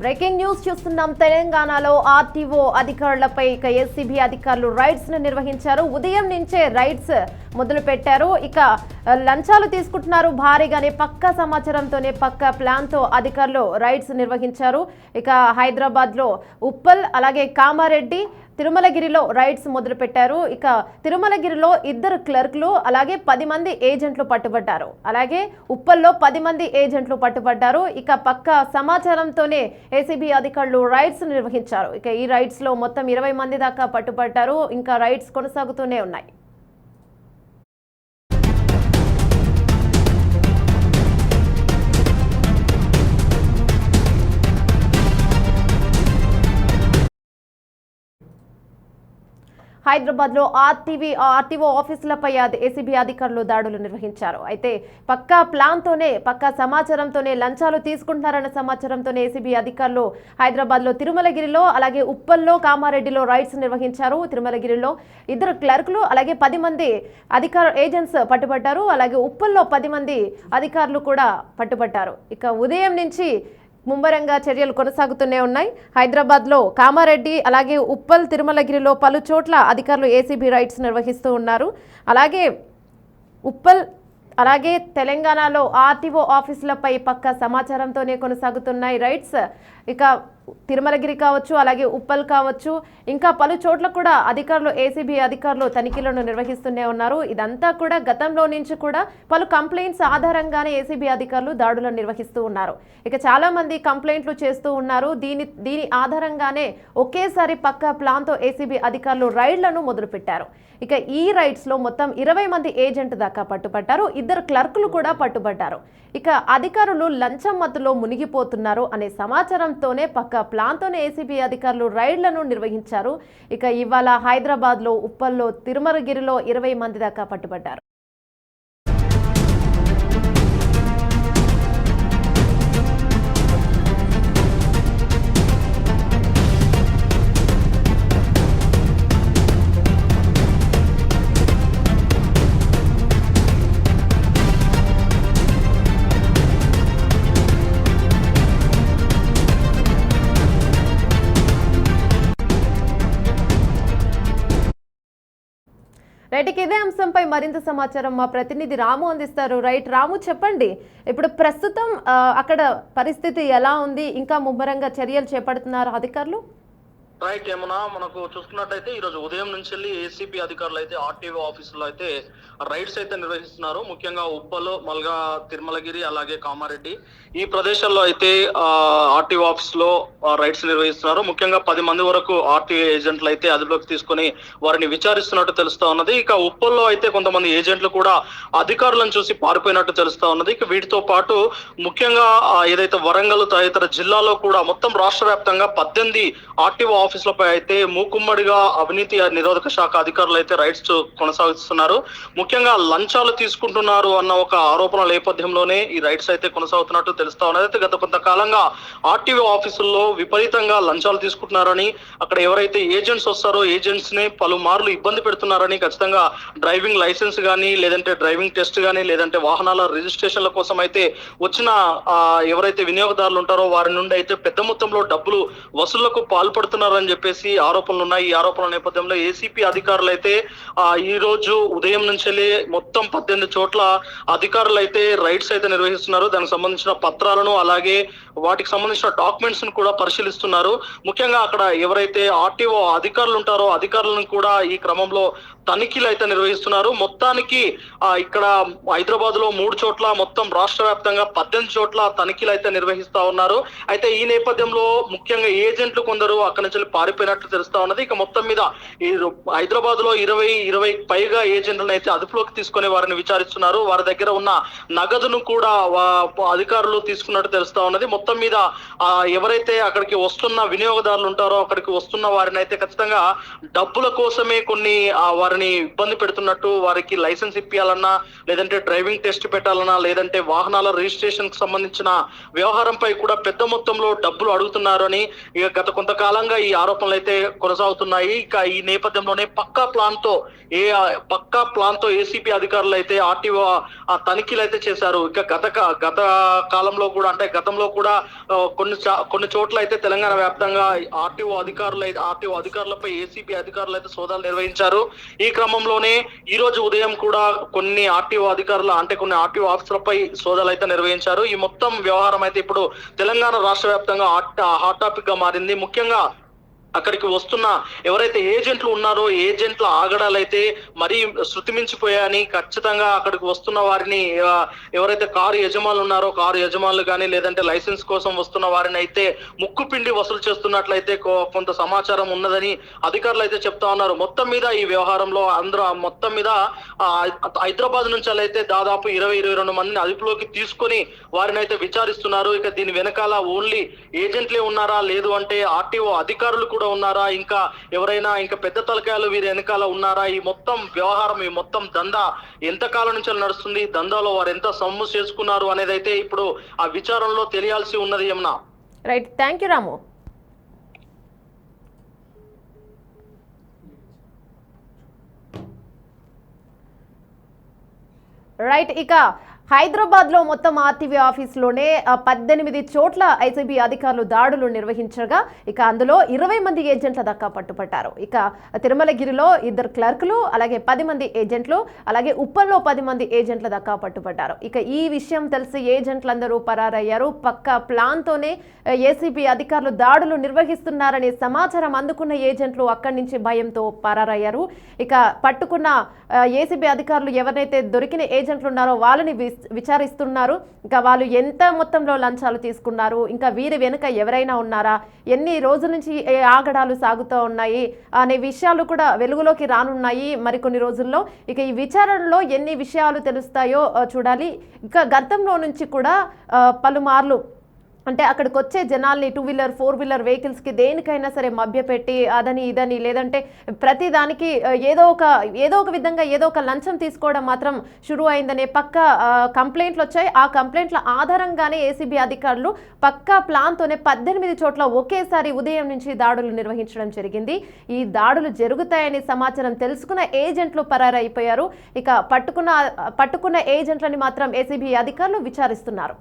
Breaking news చూస్తున్నాం. తెలంగాణలో RTO అధికారులపై ఏసీబీ అధికారులు రైడ్స్ ను నిర్వహించారు. ఉదయం నుంచే రైడ్స్ మొదలు పెట్టారు. ఇక లంచాలు తీసుకుంటున్నారు భారీగానే పక్కా సమాచారంతోనే పక్కా ప్లాన్ తో అధికారులు రైడ్స్ నిర్వహించారు. ఇక హైదరాబాద్ లో ఉప్పల్ అలాగే కామారెడ్డి తిరుమలగిరిలో రైడ్స్ మొదలు పెట్టారు. ఇక తిరుమలగిరిలో 2 క్లర్క్లు అలాగే 10 మంది ఏజెంట్లు పట్టుబడ్డారు. అలాగే ఉప్పల్లో 10 మంది ఏజెంట్లు పట్టుబడ్డారు. ఇక పక్కా సమాచారంతోనే ఏసీబీ అధికారులు రైడ్స్ నిర్వహించారు. ఇక ఈ రైడ్స్ లో మొత్తం 20 మంది దాకా పట్టుబడ్డారు. ఇంకా రైడ్స్ కొనసాగుతూనే ఉన్నాయి. హైదరాబాద్ లో ఆర్టీఓ ఆఫీసులపై ఏసీబీ అధికారులు దాడులు నిర్వహించారు. అయితే పక్కా ప్లాన్ తోనే పక్కా సమాచారంతోనే లంచాలు తీసుకుంటున్నారన్న సమాచారంతోనే ఏసీబీ అధికారులు హైదరాబాద్ లో తిరుమలగిరిలో అలాగే ఉప్పల్లో కామారెడ్డిలో రైడ్స్ నిర్వహించారు. తిరుమలగిరిలో 2 క్లర్కులు అలాగే 10 మంది ఏజెంట్స్ పట్టుబడ్డారు. అలాగే ఉప్పల్లో 10 మంది అధికారులు కూడా పట్టుబడ్డారు. ఇక ఉదయం నుంచి ముమ్మరంగా చర్యలు కొనసాగుతూనే ఉన్నాయి. హైదరాబాద్లో కామారెడ్డి అలాగే ఉప్పల్ తిరుమలగిరిలో పలు చోట్ల అధికారులు ఏసీబీ రైడ్స్ నిర్వహిస్తూ ఉన్నారు. అలాగే ఉప్పల్ అలాగే తెలంగాణలో ఆర్టీఓ ఆఫీసులపై పక్క సమాచారంతోనే కొనసాగుతున్నాయి రైడ్స్. ఇక తిరుమలగిరి కావచ్చు అలాగే ఉప్పల్ కావచ్చు ఇంకా పలు చోట్ల కూడా ఏసీబీ అధికారులు తనిఖీలను నిర్వహిస్తూనే ఉన్నారు. ఇదంతా కూడా గతంలో నుంచి కూడా పలు కంప్లైంట్స్ ఆధారంగానే ఏసీబీ అధికారులు దాడులను నిర్వహిస్తూ ఉన్నారు. ఇక చాలా మంది కంప్లైంట్లు చేస్తూ ఉన్నారు. దీని ఆధారంగానే ఒకేసారి పక్కా ప్లాన్తో ఏసీబీ అధికారులు రైడ్లను మొదలుపెట్టారు. ఇక ఈ రైడ్స్ లో మొత్తం 20 మంది ఏజెంట్ దాకా పట్టుబడ్డారు. 2 క్లర్కులు కూడా పట్టుబడ్డారు. ఇక అధికారులు లంచం మత్తులో మునిగిపోతున్నారు అనే సమాచారంతోనే పక్కా ప్లాన్తోనే ఏసీబీ అధికారులు రైడ్లను నిర్వహించారు. ఇక ఇవాళ హైదరాబాద్ లో ఉప్పల్లో తిరుమలగిరిలో 20 మంది దాకా పట్టుబడ్డారు. రైట్కి ఇదే అంశంపై మరింత సమాచారం మా ప్రతినిధి రాము అందిస్తారు. రైట్ రాము, చెప్పండి, ఇప్పుడు ప్రస్తుతం అక్కడ పరిస్థితి ఎలా ఉంది? ఇంకా ముమ్మరంగా చర్యలు చేపడుతున్నారు అధికారులు? రైట్ ఏమన్నా మనకు చూసుకున్నట్టయితే ఈ రోజు ఉదయం నుంచి ఏసీబీ అధికారులు అయితే ఆర్టీఓ ఆఫీసులో అయితే రైడ్స్ అయితే నిర్వహిస్తున్నారు. ముఖ్యంగా ఉప్పలు, మల్గా, తిరుమలగిరి అలాగే కామారెడ్డి ఈ ప్రదేశాల్లో అయితే ఆర్టీఓ ఆఫీస్ లో రైడ్స్ నిర్వహిస్తున్నారు. ముఖ్యంగా 10 మంది వరకు ఆర్టీఓ ఏజెంట్లు అయితే అదుపులోకి తీసుకొని వారిని విచారిస్తున్నట్టు తెలుస్తా ఉన్నది. ఇక ఉప్పల్లో అయితే కొంతమంది ఏజెంట్లు కూడా అధికారులను చూసి పారిపోయినట్టు తెలుస్తా ఉన్నది. ఇక వీటితో పాటు ముఖ్యంగా ఏదైతే వరంగల్ తదితర జిల్లాలో కూడా మొత్తం రాష్ట్ర వ్యాప్తంగా 18 ఆర్టీఓ ఆఫీసులపై అయితే మూకుమ్మడిగా అవినీతి నిరోధక శాఖ అధికారులు అయితే రైడ్స్ కొనసాగిస్తున్నారు. ముఖ్యంగా లంచాలు తీసుకుంటున్నారు అన్న ఒక ఆరోపణ నేపథ్యంలోనే ఈ రైడ్స్ అయితే కొనసాగుతున్నట్టు తెలుస్తా ఉన్నది. అయితే గత కొంతకాలంగా ఆర్టీఓ ఆఫీసుల్లో విపరీతంగా లంచాలు తీసుకుంటున్నారని, అక్కడ ఎవరైతే ఏజెంట్స్ వస్తారో ఏజెంట్స్ ని పలుమార్లు ఇబ్బంది పెడుతున్నారని, ఖచ్చితంగా డ్రైవింగ్ లైసెన్స్ కానీ లేదంటే డ్రైవింగ్ టెస్ట్ కానీ లేదంటే వాహనాల రిజిస్ట్రేషన్ల కోసం అయితే వచ్చిన ఎవరైతే వినియోగదారులు ఉంటారో వారి నుండి అయితే పెద్ద మొత్తంలో డబ్బులు వసూళ్లకు పాల్పడుతున్నారని చెప్పేసి ఆరోపణలు ఉన్నాయి. ఈ ఆరోపణల నేపథ్యంలో ఏసీపీ అధికారులు అయితే ఈ రోజు ఉదయం నుంచి మొత్తం 18 చోట్ల అధికారులు అయితే రైడ్స్ అయితే నిర్వహిస్తున్నారు. దానికి సంబంధించిన పత్రాలను అలాగే వాటికి సంబంధించిన డాక్యుమెంట్స్ ను కూడా పరిశీలిస్తున్నారు. ముఖ్యంగా అక్కడ ఎవరైతే ఆర్టీఓ అధికారులు ఉంటారో అధికారులను కూడా ఈ క్రమంలో తనిఖీలు అయితే నిర్వహిస్తున్నారు. మొత్తానికి ఇక్కడ హైదరాబాద్ లో 3 చోట్ల మొత్తం రాష్ట్ర వ్యాప్తంగా 18 చోట్ల తనిఖీలు అయితే నిర్వహిస్తా ఉన్నారు. అయితే ఈ నేపథ్యంలో ముఖ్యంగా ఏజెంట్లు కొందరు అక్కడి నుంచి పారిపోయినట్లు తెలుస్తా ఉన్నది. ఇక మొత్తం మీద ఈ హైదరాబాద్ లో 20 పైగా ఏజెంట్లను అయితే అదుపులోకి తీసుకొని వారిని విచారిస్తున్నారు. వారి దగ్గర ఉన్న నగదును కూడా అధికారులు తీసుకున్నట్టు తెలుస్తా ఉన్నది. మొత్తం మీద ఎవరైతే అక్కడికి వస్తున్న వినియోగదారులు ఉంటారో అక్కడికి వస్తున్న వారిని అయితే ఖచ్చితంగా డబ్బుల కోసమే కొన్ని వారిని ఇబ్బంది పెడుతున్నట్టు, వారికి లైసెన్స్ ఇప్పియాలన్నా లేదంటే డ్రైవింగ్ టెస్ట్ పెట్టాలన్నా లేదంటే వాహనాల రిజిస్ట్రేషన్ కి సంబంధించిన వ్యవహారంపై కూడా పెద్ద మొత్తంలో డబ్బులు అడుగుతున్నారు అని ఇక గత కొంతకాలంగా ఈ ఈ ఆరోపణలు అయితే కొనసాగుతున్నాయి. ఇక ఈ నేపథ్యంలోనే పక్కా ప్లాన్ తో ఏసీపీ అధికారులు అయితే ఆర్టీఓ తనిఖీలు అయితే చేశారు. ఇక గత కాలంలో కూడా అంటే గతంలో కూడా కొన్ని చోట్ల అయితే తెలంగాణ వ్యాప్తంగా ఆర్టీఓ అధికారులపై ఏసీపీ అధికారులు అయితే సోదాలు నిర్వహించారు. ఈ క్రమంలోనే ఈ రోజు ఉదయం కూడా కొన్ని ఆర్టీఓ ఆఫీసులపై సోదాలు అయితే నిర్వహించారు. ఈ మొత్తం వ్యవహారం అయితే ఇప్పుడు తెలంగాణ రాష్ట్ర వ్యాప్తంగా హాట్ టాపిక్ గా మారింది. ముఖ్యంగా అక్కడికి వస్తున్న ఎవరైతే ఏజెంట్లు ఉన్నారో ఏజెంట్ల ఆగడాలైతే మరీ శృతిమించిపోయాయని, ఖచ్చితంగా అక్కడికి వస్తున్న వారిని ఎవరైతే కారు యజమానులు ఉన్నారో కారు యజమానులు కానీ లేదంటే లైసెన్స్ కోసం వస్తున్న వారిని అయితే ముక్కు పిండి వసూలు చేస్తున్నట్లయితే కొంత సమాచారం ఉన్నదని అధికారులు అయితే చెప్తా ఉన్నారు. మొత్తం మీద ఈ వ్యవహారంలో మొత్తం మీద హైదరాబాద్ నుంచి అయితే దాదాపు 22 మందిని అదుపులోకి తీసుకొని వారిని అయితే విచారిస్తున్నారు. ఇక దీని వెనకాల ఓన్లీ ఏజెంట్లే ఉన్నారా, లేదు అంటే ఆర్టీఓ అధికారులు కూడా ఉన్నారా, ఇంకా ఎవరైనా ఇంకా పెద్ద తలకాయలు వీరి వెనకాల ఉన్నారా, ఈ మొత్తం వ్యవహారం ఈ మొత్తం దందా ఎంతకాలం నుంచి నడుస్తుంది, దందాలో వారు ఎంత సొమ్ము చేసుకున్నారు అనేది అయితే ఇప్పుడు ఆ విచారణలో తెలియాల్సి ఉన్నది. Yamuna. Right, thank you Ramu. Right, ఇక హైదరాబాద్లో మొత్తం ఆర్టీవీ ఆఫీస్లోనే 18 చోట్ల ఐసీబీ అధికారులు దాడులు నిర్వహించగా ఇక అందులో 20 మంది ఏజెంట్ల దాకా పట్టుపట్టారు. ఇక తిరుమలగిరిలో 2 క్లర్కులు, అలాగే 10 మంది ఏజెంట్లు, అలాగే ఉప్పల్లో 10 మంది ఏజెంట్ల దాకా పట్టుపట్టారు. ఇక ఈ విషయం తెలిసి ఏజెంట్లందరూ పరారయ్యారు. పక్కా ప్లాన్తోనే ఏసీబీ అధికారులు దాడులు నిర్వహిస్తున్నారనే సమాచారం అందుకున్న ఏజెంట్లు అక్కడి నుంచి భయంతో పరారయ్యారు. ఇక పట్టుకున్న ఏసీబీ అధికారులు ఎవరైతే దొరికిన ఏజెంట్లు ఉన్నారో వాళ్ళని విచారిస్తున్నారు. ఇంకా వాళ్ళు ఎంత మొత్తంలో లంచాలు తీసుకున్నారు, ఇంకా వీరి వెనుక ఎవరైనా ఉన్నారా, ఎన్ని రోజుల నుంచి ఆగడాలు సాగుతూ ఉన్నాయి అనే విషయాలు కూడా వెలుగులోకి రానున్నాయి మరికొన్ని రోజుల్లో. ఇక ఈ విచారణలో ఎన్ని విషయాలు తెలుస్తాయో చూడాలి. ఇంకా గతంలో నుంచి కూడా పలుమార్లు అంటే అక్కడికి వచ్చే జనాల్ని 2 వీలర్ 4 వీలర్ వెహికల్స్కి దేనికైనా సరే మభ్యపెట్టి అదని ఇదని లేదంటే ప్రతి దానికి ఏదో ఒక విధంగా ఏదో ఒక లంచం తీసుకోవడం మాత్రం షురూ అయిందనే పక్కా కంప్లైంట్లు వచ్చాయి. ఆ కంప్లైంట్ల ఆధారంగానే ఏసీబీ అధికారులు పక్కా ప్లాన్తోనే 18 చోట్ల ఒకేసారి ఉదయం నుంచి దాడులు నిర్వహించడం జరిగింది. ఈ దాడులు జరుగుతాయనే సమాచారం తెలుసుకున్న ఏజెంట్లు పరారైపోయారు. ఇక పట్టుకున్న ఏజెంట్లని మాత్రం ఏసీబీ అధికారులు విచారిస్తున్నారు.